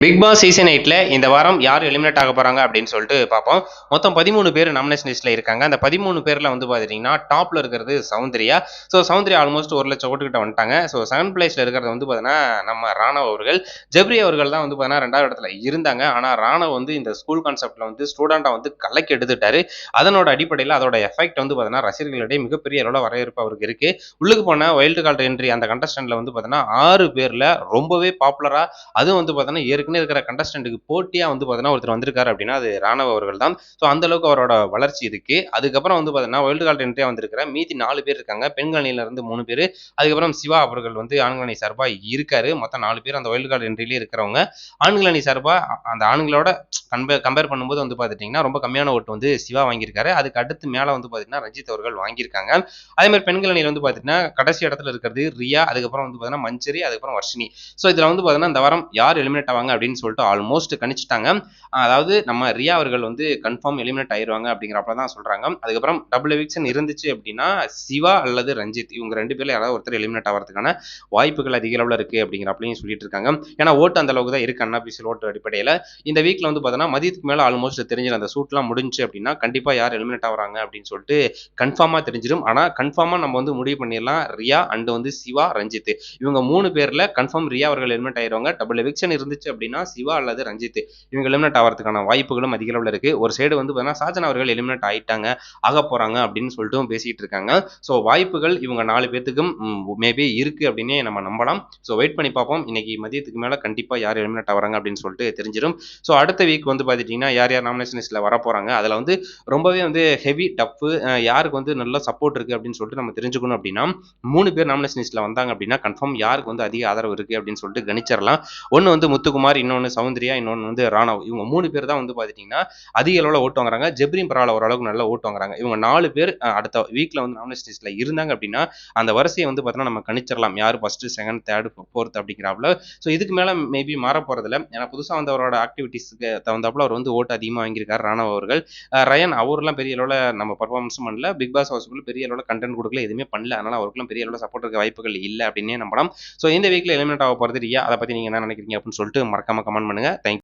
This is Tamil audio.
பிக் பாஸ் சீசன் 8ல இந்த வாரம் யார் எலிமினேட் ஆக போறாங்க அப்படின்னு சொல்லிட்டு பார்ப்போம். மொத்தம் 13 பேர் நாமினேஷன் லிஸ்ட்ல இருக்காங்க. அந்த 13 பேர்ல வந்து பார்த்துட்டீங்கன்னா, டாப்ல இருக்கிறது சௌந்தர்யா. சௌந்தர்யா ஆல்மோஸ்ட் 1,00,000 ஓட்டு கிட்ட வந்துட்டாங்க. 2nd பிளேஸ்ல இருக்கிறது வந்து பார்த்தீங்கன்னா, நம்ம ராணவ் அவர்கள். ஜெப்ரி அவர்கள் தான் வந்து பார்த்தீங்கன்னா 2வது இடத்துல இருந்தாங்க. ஆனா ராணவ் வந்து இந்த ஸ்கூல் கான்செப்ட்ல வந்து ஸ்டூடெண்ட்டா வந்து கலக்கி எடுத்துட்டாரு. அதனோட அடிப்படையில அதோட எஃபெக்ட் வந்து பார்த்தீங்கன்னா, ரசிகர்களிடையே மிகப்பெரிய அளவுல வரவேற்பு அவருக்கு இருக்கு. உள்ளுக்கு போன வைல்டு கார்டு என்ட்ரி அந்த கண்டஸ்டன்ட்ல வந்து பார்த்தீங்கன்னா, 6 பேர்ல ரொம்பவே பாப்புலரா அதுவும் வந்து பார்த்தீங்கன்னா, ஏற்கனவே இருக்கிற கண்டஸ்டன்ட்டுக்கு போட்டியா வந்து பார்த்தீங்கன்னா, ஒருத்தர் வந்திருக்காரு அப்படின்னா, அது ராணவ் அவர்கள் தான். அந்த அளவுக்கு அவரோட வளர்ச்சி இருக்கு. அதுக்கப்புறம் வந்து பார்த்தீங்கன்னா, வைல்டு கார்டு என்ட்ரியா வந்திருக்கிற மீதி 4 பேர் இருக்காங்க. பெண்கள் அணியில இருந்து 3 பேரு. அதுக்கப்புறம் சிவா அவர்கள் வந்து ஆண்கள் அணி சார்பா இருக்காரு. மொத்தம் 4 பேர் அந்த வைல்டு கார்டு என்ட்ரிலயே இருக்கிறவங்க. ஆண்கள் அணி சார்பா அந்த ஆண்களோட கம்பேர் பண்ணும்போது வந்து பார்த்துட்டீங்கன்னா, ரொம்ப கம்மியான ஓட்டு வந்து சிவா வாங்கியிருக்காரு. அதுக்கு அடுத்து மேல வந்து பார்த்தீங்கன்னா, ரஞ்சித் அவர்கள் வாங்கியிருக்காங்க. அதே மாரி பெண்கள் அணியில வந்து பார்த்தீங்கன்னா, கடைசி இடத்துல இருக்கிறது ரியா, அதுக்கப்புறம் வந்து பார்த்தீங்கன்னா, மஞ்சரி, அதுக்கப்புறம் வர்ஷினி. இதுல வந்து பார்த்தீங்கன்னா, இந்த வாரம் யார் எலிமினேட் ஆவாங்க அப்படின்னு சொல்லிட்டு ஆல்மோஸ்ட் கணிச்சுட்டாங்க. அதாவது நம்ம ரியா அவர்கள் வந்து கன்ஃபார்ம் எலிமினேட் ஆயிருவாங்க அப்படிங்கிறப்ப தான் சொல்றாங்க. அதுக்கப்புறம் டபுள் எவிக்ஷன் இருந்துச்சு அப்படின்னா, சிவா அல்லது ரஞ்சித் இவங்க 2 பேர்ல யாராவது ஒருத்தர் எலிமினேட் ஆவறதுக்கான வாய்ப்புகள் அதிக அளவுல இருக்கு அப்படிங்கிறப்பலையும் சொல்லிட்டு இருக்காங்க. ஏன்னா ஓட்டு அந்த அளவுக்கு தான் இருக்கு அன்அஃபிஷியல் ஓட்டு அடிப்படையில. இந்த வீக்ல வந்து பார்த்தீங்கன்னா, மதியத்துக்கு மேல ஆல்மோஸ்ட் தெரிஞ்சிடும். அந்த ஷூட்லாம் முடிஞ்சுச்சு அப்படின்னா, கண்டிப்பா யார் எலிமினேட் ஆகுறாங்க அப்படின்னு சொல்லிட்டு கன்ஃபார்மா தெரிஞ்சிடும். ஆனா கன்ஃபார்மா நம்ம வந்து முடிவு பண்ணிடலாம். ரியா அண்ட் வந்து சிவா, ரஞ்சித் இவங்க 3 பேர்ல கன்ஃபார்ம் ரியா அவர்கள் எலிமினேட் ஆயிருவாங்க. டபுள் எவிக்ஷன் இருந்துச்சு அப்படின்னா, சிவா அல்லது ரஞ்சித் இவங்க எலிமினேட் ஆவறதுக்கான வாய்ப்புகளும் அதிக அளவுல இருக்கு. ஒரு சைடு வந்து பார்த்தீங்கன்னா, ஷாஜான் அவர்கள் எலிமினேட் ஆயிட்டாங்க, ஆகப்போறாங்க அப்படின்னு சொல்லிட்டும் பேசிட்டு இருக்காங்க. வாய்ப்புகள் இவங்க 4 பேத்துக்கும் மேபி இருக்கு அப்படின்னே நம்ம நம்பலாம். வெயிட் பண்ணி பார்ப்போம். இன்னைக்கு மதியத்துக்கு மேல கண்டிப்பா யார் எலிமினேட் ஆவறாங்க அப்படின்னு சொல்லிட்டு தெரிஞ்சிடும். அடுத்த வீக் வந்து பார்த்துட்டீங்கன்னா, யார் யார் நாமினேஷன் லிஸ்ட்ல வரப்போறாங்க. அதுல வந்து ரொம்பவே வந்து ஹெவி டஃப் யாருக்கு வந்து நல்ல சப்போர்ட் இருக்கு அப்படின்னு சொல்லிட்டு நம்ம தெரிஞ்சுக்கணும் அப்படின்னா, 3 பேர் நாமினேஷன் லிஸ்ட்ல வந்தாங்க அப்படின்னா, கன்ஃபார்ம் யாருக்கு வந்து அதிக ஆதரவு இருக்கு அப்படின்னு சொல்லிட்டு கணிச்சிடலாம். ஒன்னு வந்து முத்துக்குமார், இன்னொன்னு சௌந்தர்யா, இன்னொன்னு வந்து ராணவ். இவங்க 3 பேர் தான் வந்து பார்த்துட்டீங்கன்னா, அதிக அளவுல ஓட்டு வாங்குறாங்க. ஜெப்ரியும் பரவாயில்ல ஓரளவுக்கு நல்லா ஓட்டு வாங்குறாங்க. இவங்க 4 பேர் அடுத்த வீக்ல வந்து நாமினேஷன் லிஸ்ட்ல இருந்தாங்க அப்படின்னா, அந்த வரிசையை வந்து பார்த்தீங்கன்னா நம்ம கணிச்சிடலாம். யார் ஃபர்ஸ்ட், செகண்ட், தேர்ட், ஃபோர்த் அப்படிங்கிறாப்ல. இதுக்கு மேல மேபி மாற போறதில்ல. ஏன்னா புதுசா வந்தவரோட ஆக்டிவிட்டீஸ்க்கு தகுந்தாப்புல அவர் வந்து ஓட்டு அதிகமா வாங்கியிருக்காரு ராணவ் அவர்கள். ரயன் அவர்லாம் பெரிய அளவுல நம்ம பெர்ஃபார்மன்ஸும் பண்ணல. பிக் பாஸ் ஹவுஸ்க்குள்ள பெரிய அளவுல கண்டென்ட் கொடுக்கல, எதுவுமே பண்ணல. அதனால அவருக்குலாம் பெரிய அளவுல சப்போர்ட் இருக்க வாய்ப்புகள் இல்ல அப்படின்னே நம்பலாம். இந்த வீக்ல எலிமினேட் ஆக போறது ரியா. அத பத்தி நீங்க என்ன நினைக்கிறீங்க அப்படின்னு சொல்லிட்டு மறக்காம கமெண்ட் பண்ணுங்க. தேங்க்